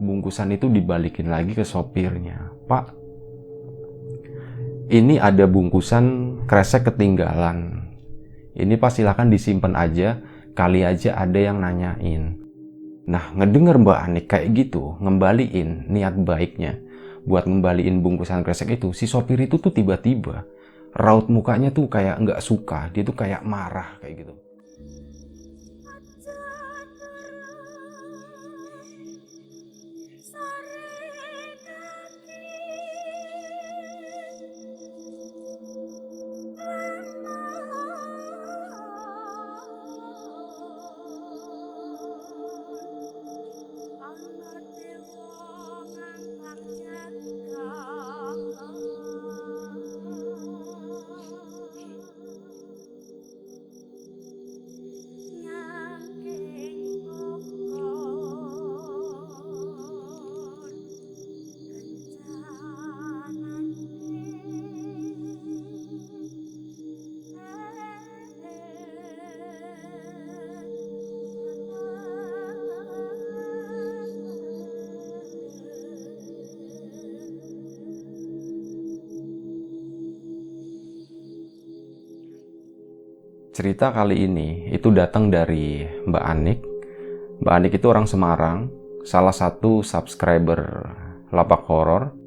bungkusan itu dibalikin lagi ke sopirnya. "Pak, ini ada bungkusan kresek ketinggalan. Ini Pak silakan disimpan aja, kali aja ada yang nanyain." Nah, ngedenger Mbak Anik kayak gitu, ngembaliin niat baiknya buat ngembaliin bungkusan kresek itu, si sopir itu tuh tiba-tiba raut mukanya tuh kayak nggak suka, dia tuh kayak marah kayak gitu. Cerita kali ini itu datang dari Mbak Anik. Mbak Anik itu orang Semarang, salah satu subscriber Lapak Horor.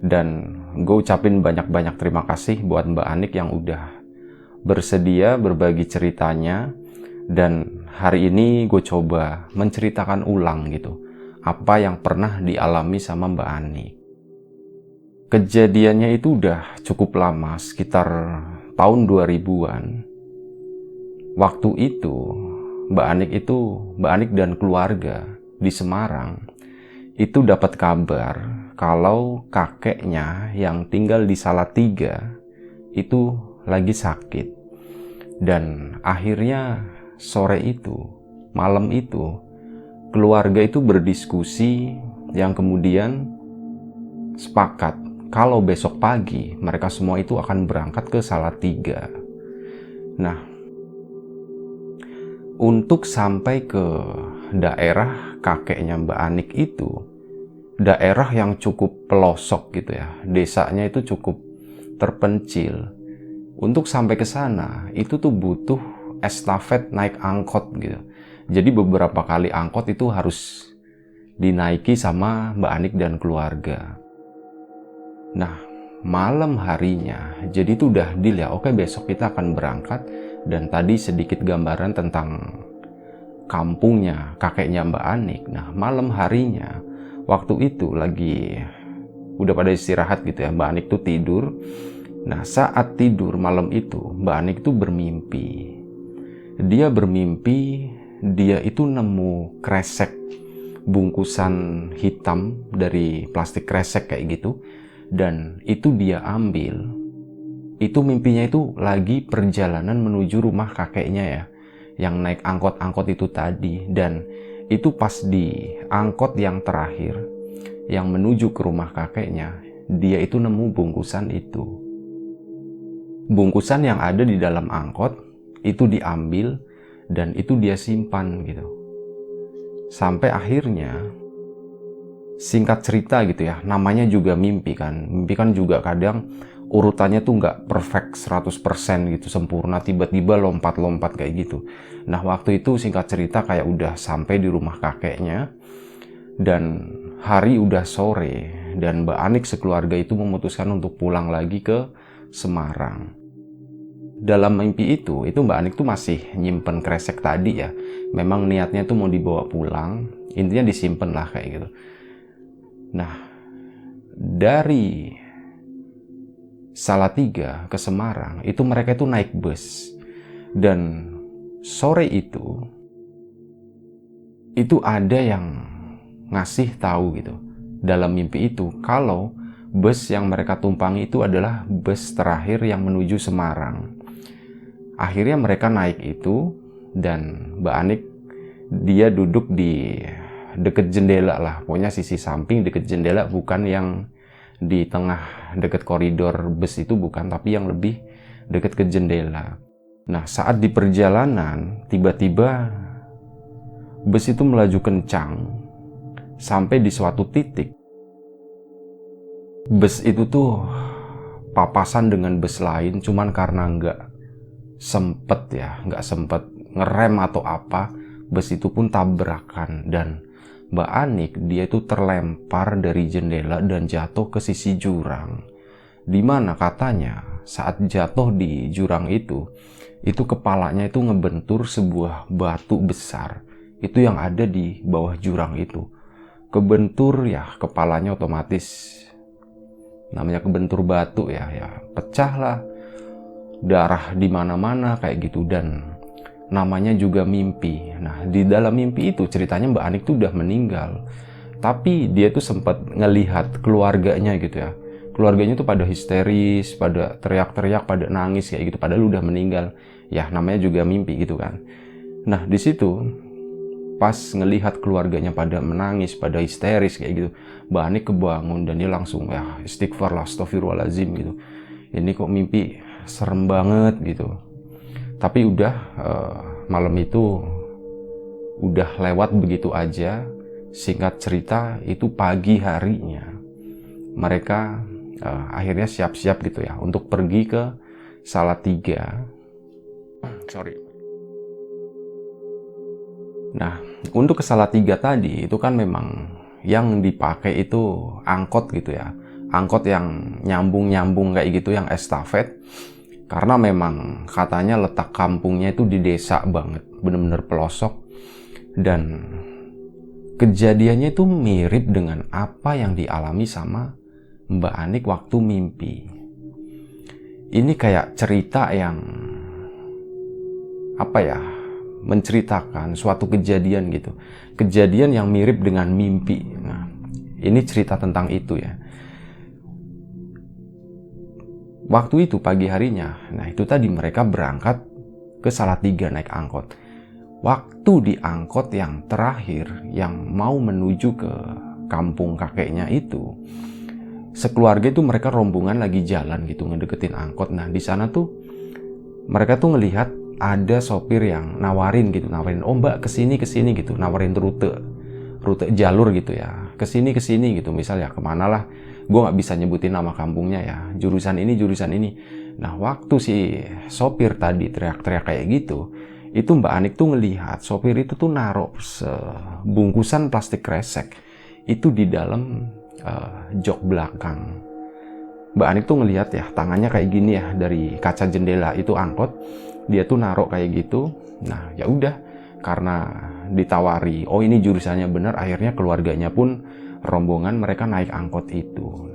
Dan gue ucapin banyak-banyak terima kasih buat Mbak Anik yang udah bersedia berbagi ceritanya. Dan hari ini gue coba menceritakan ulang gitu, apa yang pernah dialami sama Mbak Anik. Kejadiannya itu udah cukup lama, sekitar tahun 2000-an. Waktu itu, Mbak Anik dan keluarga di Semarang itu dapat kabar kalau kakeknya yang tinggal di Salatiga itu lagi sakit. Dan akhirnya malam itu, keluarga itu berdiskusi yang kemudian sepakat kalau besok pagi mereka semua itu akan berangkat ke Salatiga. Nah, untuk sampai ke daerah kakeknya Mbak Anik itu, daerah yang cukup pelosok gitu ya, desanya itu cukup terpencil. Untuk sampai ke sana, itu tuh butuh estafet naik angkot gitu. Jadi beberapa kali angkot itu harus dinaiki sama Mbak Anik dan keluarga. Nah, malam harinya, jadi itu udah deal ya, oke besok kita akan berangkat. Dan tadi sedikit gambaran tentang kampungnya kakeknya Mbak Anik. Nah, malam harinya waktu itu lagi udah pada istirahat gitu ya, Mbak Anik tuh tidur. Nah, saat tidur malam itu Mbak Anik tuh bermimpi. Dia bermimpi dia itu nemu kresek bungkusan hitam dari plastik kresek kayak gitu, dan itu dia ambil. Itu mimpinya itu lagi perjalanan menuju rumah kakeknya ya, yang naik angkot-angkot itu tadi. Dan itu pas di angkot yang terakhir yang menuju ke rumah kakeknya, dia itu nemu bungkusan itu. Bungkusan yang ada di dalam angkot itu diambil dan itu dia simpan gitu. Sampai akhirnya, singkat cerita gitu ya, namanya juga mimpi kan. Mimpi kan juga kadang urutannya tuh nggak perfect 100% gitu, sempurna, tiba-tiba lompat-lompat kayak gitu. Nah, waktu itu singkat cerita kayak udah sampai di rumah kakeknya dan hari udah sore, dan Mbak Anik sekeluarga itu memutuskan untuk pulang lagi ke Semarang. Dalam mimpi itu Mbak Anik tuh masih nyimpen kresek tadi ya. Memang niatnya tuh mau dibawa pulang, intinya disimpen lah kayak gitu. Nah, dari Salatiga ke Semarang itu mereka itu naik bus. Dan sore itu ada yang ngasih tahu gitu dalam mimpi itu kalau bus yang mereka tumpangi itu adalah bus terakhir yang menuju Semarang. Akhirnya mereka naik itu, dan Mbak Anik dia duduk di deket jendela lah, pokoknya sisi samping deket jendela, bukan yang di tengah deket koridor bus itu, bukan, tapi yang lebih deket ke jendela. Nah, saat di perjalanan tiba-tiba bus itu melaju kencang Sampai di suatu titik, bus itu tuh papasan dengan bus lain, cuman karena nggak sempet ngerem atau apa, bus itu pun tabrakan. Dan Mbak Anik dia itu terlempar dari jendela dan jatuh ke sisi jurang. Dimana katanya saat jatuh di jurang itu kepalanya itu ngebentur sebuah batu besar. Itu yang ada di bawah jurang itu. Kebentur ya, kepalanya otomatis, namanya kebentur batu ya, pecah lah. Darah di mana-mana kayak gitu. Dan namanya juga mimpi. Nah, di dalam mimpi itu ceritanya Mbak Anik tuh udah meninggal. Tapi dia tuh sempat ngelihat keluarganya gitu ya. Keluarganya tuh pada histeris, pada teriak-teriak, pada nangis kayak gitu, padahal udah meninggal. Ya, namanya juga mimpi gitu kan. Nah, di situ pas ngelihat keluarganya pada menangis, pada histeris kayak gitu, Mbak Anik kebangun dan dia langsung ya istighfar lah, astagfirullahaladzim gitu. Ini kok mimpi serem banget gitu. Tapi udah malam itu udah lewat begitu aja. Singkat cerita itu pagi harinya mereka akhirnya siap-siap gitu ya untuk pergi ke Salatiga. Nah, untuk ke Salatiga tadi itu kan memang yang dipakai itu angkot gitu ya. Angkot yang nyambung-nyambung kayak gitu, yang estafet. Karena memang katanya letak kampungnya itu di desa banget, bener-bener pelosok. Dan kejadiannya itu mirip dengan apa yang dialami sama Mbak Anik waktu mimpi. Ini kayak cerita yang menceritakan suatu kejadian gitu. Kejadian yang mirip dengan mimpi. Nah, ini cerita tentang itu ya. Waktu itu pagi harinya, nah itu tadi mereka berangkat ke Salatiga naik angkot. Waktu di angkot yang terakhir yang mau menuju ke kampung kakeknya itu, sekeluarga itu mereka rombongan lagi jalan gitu ngedeketin angkot. Nah di sana tuh mereka tuh ngelihat ada sopir yang nawarin, oh mbak kesini gitu, nawarin rute jalur gitu ya, kesini gitu, misalnya kemana lah, gue nggak bisa nyebutin nama kampungnya ya, jurusan ini. Nah waktu si sopir tadi teriak-teriak kayak gitu, itu Mbak Anik tuh ngelihat sopir itu tuh naruh sebungkusan plastik kresek itu di dalam jok belakang. Mbak Anik tuh ngelihat ya tangannya kayak gini ya dari kaca jendela itu angkot, dia tuh naruh kayak gitu. Nah ya udah, karena ditawari oh ini jurusannya benar, akhirnya keluarganya pun rombongan mereka naik angkot itu.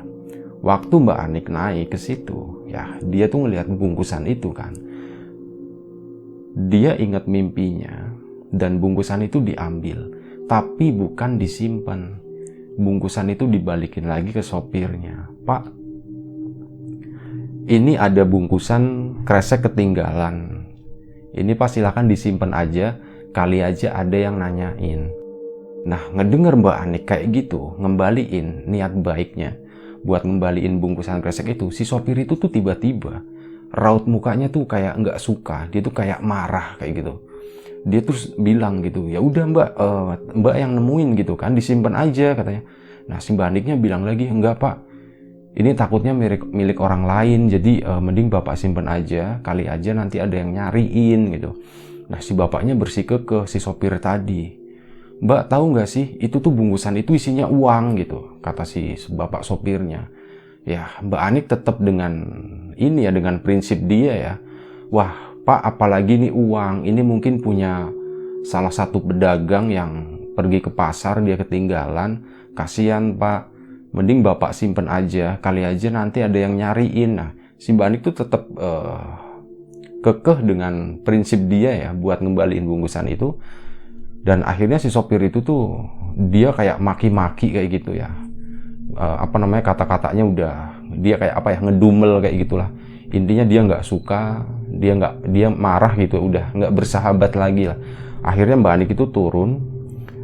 Waktu Mbak Anik naik ke situ ya, dia tuh ngelihat bungkusan itu kan, dia ingat mimpinya dan bungkusan itu diambil, tapi bukan disimpan. Bungkusan itu dibalikin lagi ke sopirnya. Pak, ini ada bungkusan kresek ketinggalan, ini Pak silakan disimpan aja, kali aja ada yang nanyain. Nah ngedenger Mbak Anik kayak gitu, ngembaliin niat baiknya buat ngembaliin bungkusan kresek itu, si sopir itu tuh tiba-tiba raut mukanya tuh kayak nggak suka, dia tuh kayak marah kayak gitu. Dia terus bilang gitu, ya udah mbak, mbak yang nemuin gitu kan, disimpan aja katanya. Nah si Mbak Aniknya bilang lagi, enggak pak, ini takutnya milik orang lain, jadi mending bapak simpen aja, kali aja nanti ada yang nyariin gitu. Nah si bapaknya bersike ke si sopir tadi, mbak tahu nggak sih itu tuh bungkusan itu isinya uang gitu, kata si bapak sopirnya. Ya Mbak Anik tetap dengan ini ya, dengan prinsip dia ya, wah pak apalagi nih uang, ini mungkin punya salah satu pedagang yang pergi ke pasar, dia ketinggalan, kasihan pak, mending bapak simpen aja, kali aja nanti ada yang nyariin. Nah si Mbak Anik tuh tetap kekeh dengan prinsip dia ya buat ngembaliin bungkusan itu. Dan akhirnya si sopir itu tuh dia kayak maki-maki kayak gitu ya, kata-katanya udah dia kayak ngedumel kayak gitulah. Intinya dia nggak suka, dia marah gitu, udah nggak bersahabat lagi lah. Akhirnya Mbak Anik itu turun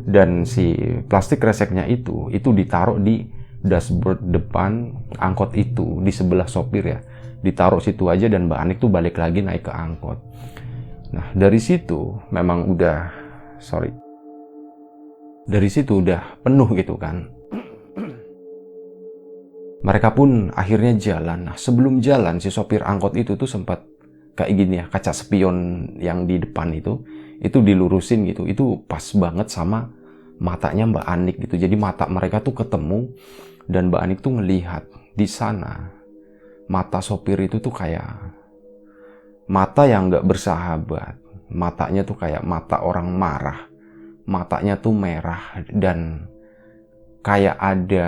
dan si plastik kreseknya itu ditaruh di dashboard depan angkot itu di sebelah sopir ya, ditaruh situ aja dan Mbak Anik tuh balik lagi naik ke angkot. Nah dari situ memang udah Dari situ udah penuh gitu kan. Mereka pun akhirnya jalan. Nah, sebelum jalan si sopir angkot itu tuh sempat kayak gini ya, kaca spion yang di depan itu dilurusin gitu. Itu pas banget sama matanya Mbak Anik gitu. Jadi mata mereka tuh ketemu dan Mbak Anik tuh ngelihat di sana mata sopir itu tuh kayak mata yang nggak bersahabat. Matanya tuh kayak mata orang marah. Matanya tuh merah dan kayak ada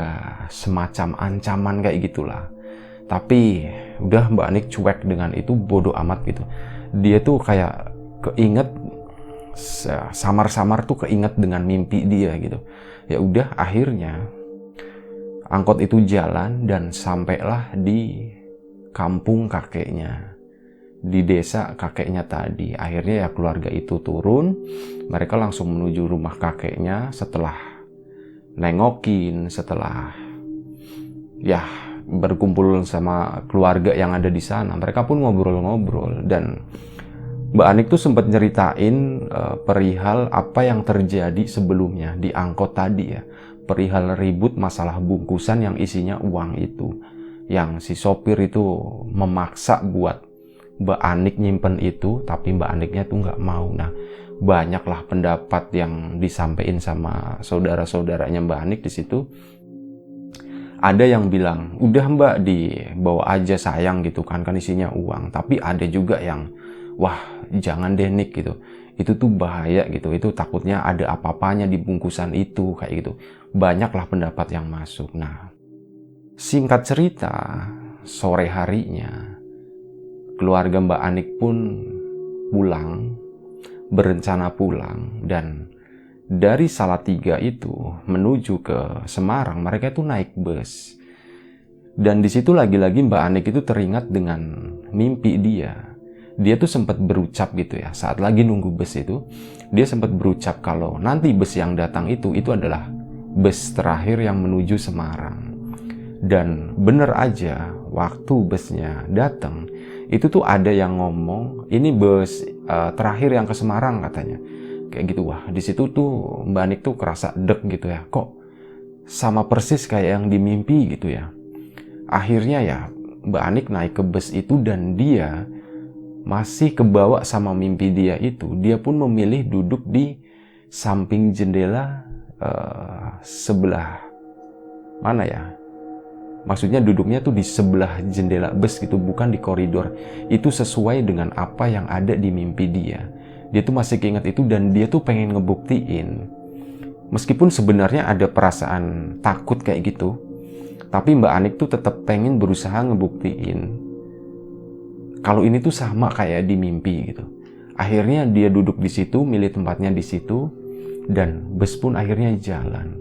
semacam ancaman kayak gitulah. Tapi udah Mbak Anik cuek dengan itu, bodoh amat gitu. Dia tuh kayak keinget, samar-samar tuh keinget dengan mimpi dia gitu. Ya udah, akhirnya angkot itu jalan dan sampailah di kampung kakeknya, di desa kakeknya tadi. Akhirnya ya keluarga itu turun, mereka langsung menuju rumah kakeknya. Setelah nengokin, setelah ya berkumpul sama keluarga yang ada di sana, mereka pun ngobrol-ngobrol. Dan Mbak Anik tuh sempat nyeritain perihal apa yang terjadi sebelumnya di angkot tadi ya, perihal ribut masalah bungkusan yang isinya uang itu, yang si sopir itu memaksa buat Mbak Anik nyimpen itu, tapi Mbak Aniknya tuh nggak mau. Nah, banyaklah pendapat yang disampaikan sama saudara-saudaranya Mbak Anik di situ. Ada yang bilang, udah Mbak, dibawa aja sayang gitu kan isinya uang. Tapi ada juga yang, wah jangan deh Nik gitu, itu tuh bahaya gitu, itu takutnya ada apa-apanya di bungkusan itu kayak gitu. Banyaklah pendapat yang masuk. Nah, singkat cerita, sore harinya keluarga Mbak Anik pun pulang, berencana pulang. Dan dari Salatiga itu menuju ke Semarang, mereka itu naik bus. Dan di situ lagi-lagi Mbak Anik itu teringat dengan mimpi dia. Dia tuh sempat berucap gitu ya, saat lagi nunggu bus itu, dia sempat berucap kalau nanti bus yang datang itu adalah bus terakhir yang menuju Semarang. Dan bener aja, waktu busnya datang, itu tuh ada yang ngomong, ini bus terakhir yang ke Semarang katanya. Kayak gitu. Wah, di situ tuh Mbak Anik tuh kerasa deg gitu ya, kok sama persis kayak yang di mimpi gitu ya. Akhirnya ya Mbak Anik naik ke bus itu dan dia masih kebawa sama mimpi dia itu. Dia pun memilih duduk di samping jendela sebelah mana ya, maksudnya duduknya tuh di sebelah jendela bus gitu, bukan di koridor. Itu sesuai dengan apa yang ada di mimpi dia. Dia tuh masih keinget itu dan dia tuh pengen ngebuktiin. Meskipun sebenarnya ada perasaan takut kayak gitu, tapi Mbak Anik tuh tetap pengen berusaha ngebuktiin kalau ini tuh sama kayak di mimpi gitu. Akhirnya dia duduk di situ, milih tempatnya di situ, dan bus pun akhirnya jalan.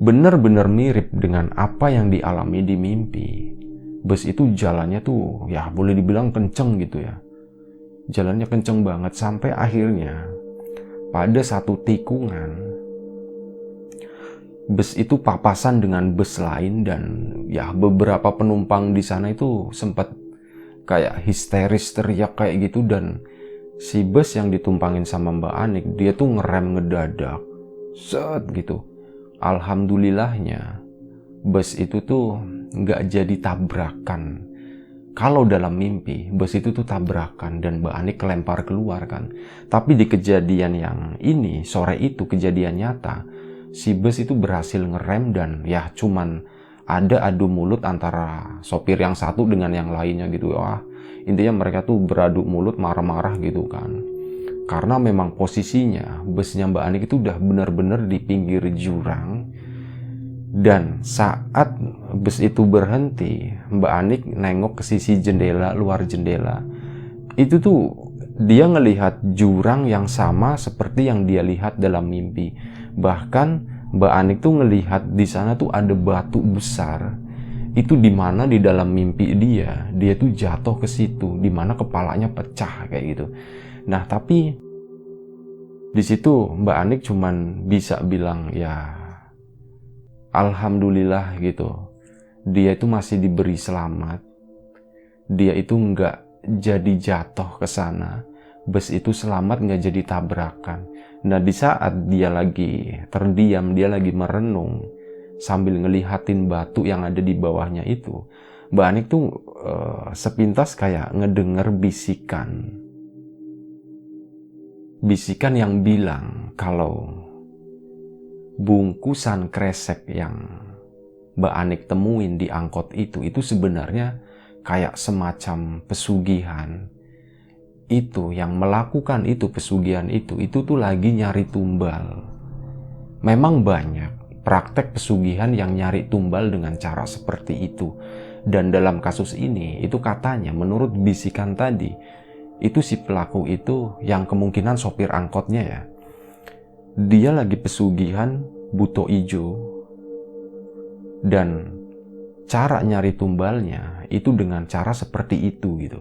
Bener-bener mirip dengan apa yang dialami di mimpi. Bus itu jalannya tuh ya boleh dibilang kenceng gitu ya. Jalannya kenceng banget sampai akhirnya pada satu tikungan bus itu papasan dengan bus lain. Dan ya beberapa penumpang di sana itu sempat kayak histeris teriak kayak gitu. Dan si bus yang ditumpangin sama Mbak Anik, dia tuh ngerem ngedadak set gitu. Alhamdulillahnya bus itu tuh nggak jadi tabrakan. Kalau dalam mimpi bus itu tuh tabrakan dan Mbak Anik kelempar keluar kan. Tapi di kejadian yang ini, sore itu kejadian nyata, si bus itu berhasil ngerem dan ya cuman ada adu mulut antara sopir yang satu dengan yang lainnya gitu. Wah, intinya mereka tuh beradu mulut, marah-marah gitu kan. Karena memang posisinya busnya Mbak Anik itu udah benar-benar di pinggir jurang. Dan saat bus itu berhenti, Mbak Anik nengok ke sisi jendela, luar jendela. Itu tuh dia ngelihat jurang yang sama seperti yang dia lihat dalam mimpi. Bahkan Mbak Anik tuh ngelihat di sana tuh ada batu besar. Itu di mana di dalam mimpi dia tuh jatuh ke situ, di mana kepalanya pecah kayak gitu. Nah, tapi di situ Mbak Anik cuman bisa bilang ya alhamdulillah gitu. Dia itu masih diberi selamat. Dia itu nggak jadi jatuh ke sana. Bus itu selamat, nggak jadi tabrakan. Nah, di saat dia lagi terdiam, dia lagi merenung sambil ngelihatin batu yang ada di bawahnya itu, Mbak Anik tuh sepintas kayak ngedenger bisikan. Bisikan yang bilang kalau bungkusan kresek yang Mbak Anik temuin di angkot itu sebenarnya kayak semacam pesugihan. Itu yang melakukan itu, pesugihan itu tuh lagi nyari tumbal. Memang banyak praktek pesugihan yang nyari tumbal dengan cara seperti itu. Dan dalam kasus ini, itu katanya menurut bisikan tadi, itu si pelaku itu yang kemungkinan sopir angkotnya ya. Dia lagi pesugihan buto ijo. Dan cara nyari tumbalnya itu dengan cara seperti itu gitu.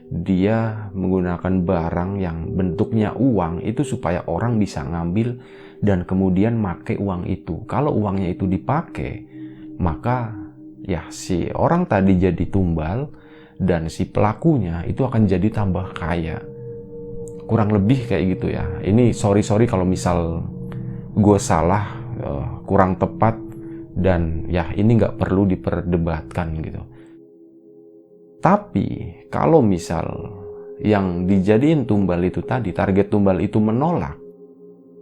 Dia menggunakan barang yang bentuknya uang itu supaya orang bisa ngambil dan kemudian make uang itu. Kalau uangnya itu dipakai, maka ya si orang tadi jadi tumbal dan si pelakunya itu akan jadi tambah kaya. Kurang lebih kayak gitu ya. Ini sorry kalau misal gue salah, kurang tepat, dan ya ini nggak perlu diperdebatkan gitu. Tapi kalau misal yang dijadiin tumbal itu tadi, target tumbal itu menolak,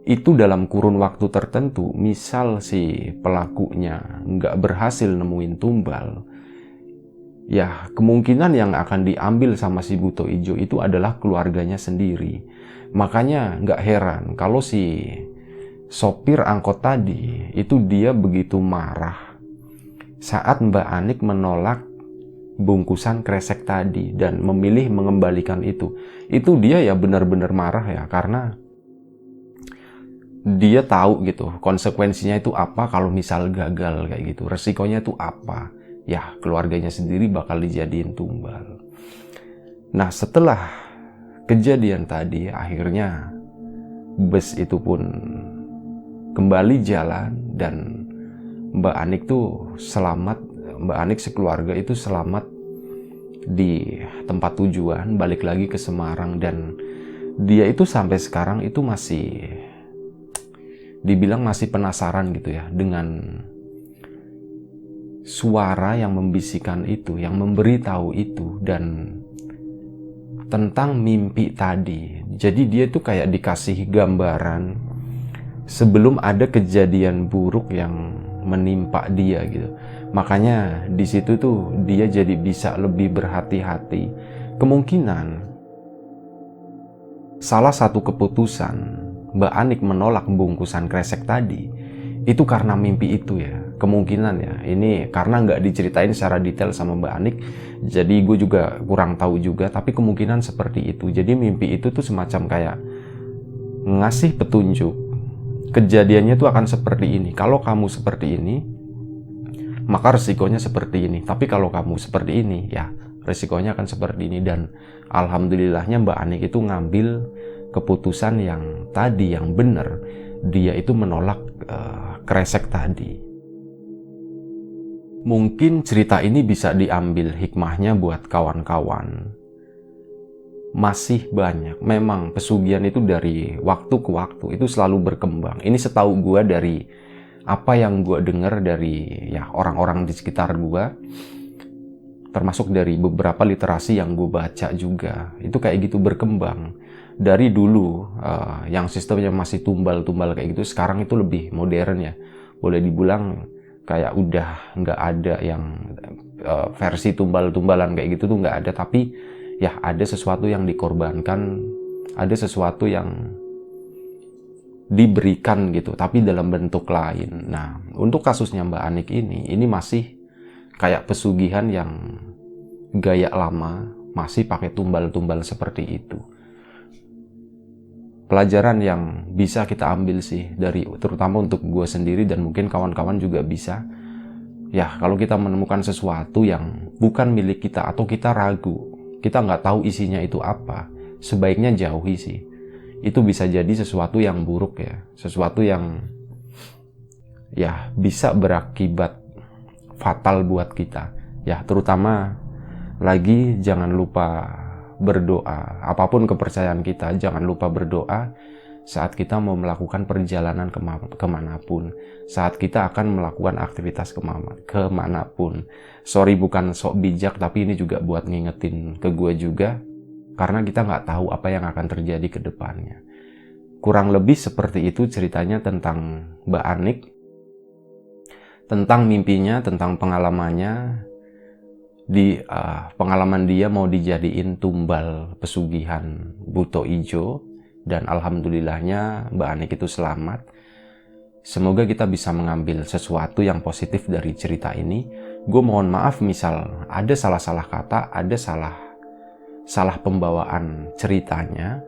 itu dalam kurun waktu tertentu, misal si pelakunya nggak berhasil nemuin tumbal, ya kemungkinan yang akan diambil sama si buto ijo itu adalah keluarganya sendiri. Makanya nggak heran kalau si sopir angkot tadi itu dia begitu marah saat Mbak Anik menolak bungkusan kresek tadi dan memilih mengembalikan itu dia ya benar-benar marah ya, karena dia tahu gitu konsekuensinya itu apa kalau misal gagal kayak gitu, resikonya itu apa ya, keluarganya sendiri bakal dijadiin tumbal. Nah, setelah kejadian tadi akhirnya bus itu pun kembali jalan dan Mbak Anik tuh selamat. Mbak Anik sekeluarga itu selamat di tempat tujuan, balik lagi ke Semarang, dan dia itu sampai sekarang itu masih dibilang masih penasaran gitu ya dengan suara yang membisikkan itu, yang memberitahu itu, dan tentang mimpi tadi. Jadi dia tuh kayak dikasih gambaran sebelum ada kejadian buruk yang menimpa dia gitu. Makanya di situ tuh dia jadi bisa lebih berhati-hati. Kemungkinan salah satu keputusan Mbak Anik menolak bungkusan kresek tadi itu karena mimpi itu ya. Kemungkinan ya. Ini karena nggak diceritain secara detail sama Mbak Anik, jadi gue juga kurang tahu juga. Tapi kemungkinan seperti itu. Jadi mimpi itu tuh semacam kayak ngasih petunjuk. Kejadiannya tuh akan seperti ini. Kalau kamu seperti ini, maka resikonya seperti ini. Tapi kalau kamu seperti ini, ya resikonya akan seperti ini. Dan alhamdulillahnya Mbak Anik itu ngambil keputusan yang tadi, yang benar. Dia itu menolak kresek tadi. Mungkin cerita ini bisa diambil hikmahnya buat kawan-kawan. Masih banyak. Memang pesugihan itu dari waktu ke waktu itu selalu berkembang. Ini setahu gue dari apa yang gue dengar dari ya orang-orang di sekitar gue, termasuk dari beberapa literasi yang gue baca juga. Itu kayak gitu berkembang. Dari dulu yang sistemnya masih tumbal-tumbal kayak gitu, sekarang itu lebih modern ya. Boleh dibilang kayak udah nggak ada yang versi tumbal-tumbalan kayak gitu tuh nggak ada. Tapi ya ada sesuatu yang dikorbankan, ada sesuatu yang diberikan gitu, tapi dalam bentuk lain. Nah, untuk kasusnya Mbak Anik ini masih kayak pesugihan yang gaya lama, masih pakai tumbal-tumbal seperti itu. Pelajaran yang bisa kita ambil sih dari, terutama untuk gue sendiri dan mungkin kawan-kawan juga bisa. Ya, kalau kita menemukan sesuatu yang bukan milik kita atau kita ragu, kita nggak tahu isinya itu apa, sebaiknya jauhi sih. Itu bisa jadi sesuatu yang buruk ya, sesuatu yang ya bisa berakibat fatal buat kita. Ya, terutama lagi jangan lupa berdoa. Apapun kepercayaan kita, jangan lupa berdoa saat kita mau melakukan perjalanan kemanapun, saat kita akan melakukan aktivitas kemanapun. Sorry bukan sok bijak, tapi ini juga buat ngingetin ke gue juga, karena kita nggak tahu apa yang akan terjadi ke depannya. Kurang lebih seperti itu ceritanya tentang Mbak Anik, tentang mimpinya, tentang pengalamannya. Di pengalaman dia mau dijadiin tumbal pesugihan Buto Ijo, dan alhamdulillahnya Mbak Anik itu selamat. Semoga kita bisa mengambil sesuatu yang positif dari cerita ini. Gue mohon maaf misal ada salah-salah kata, ada salah pembawaan ceritanya.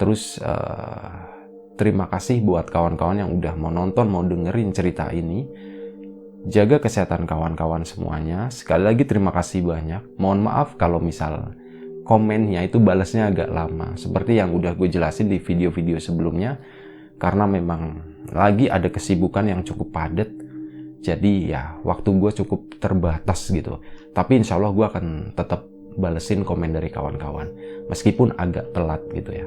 Terus terima kasih buat kawan-kawan yang udah mau nonton, mau dengerin cerita ini. Jaga kesehatan kawan-kawan semuanya. Sekali lagi terima kasih banyak. Mohon maaf kalau misal komennya itu balasnya agak lama, seperti yang udah gue jelasin di video-video sebelumnya, karena memang lagi ada kesibukan yang cukup padat. Jadi ya waktu gue cukup terbatas gitu. Tapi insya Allah gue akan tetap balesin komen dari kawan-kawan, meskipun agak telat gitu ya.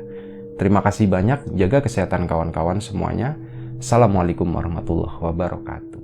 Terima kasih banyak. Jaga kesehatan kawan-kawan semuanya. Assalamualaikum warahmatullahi wabarakatuh.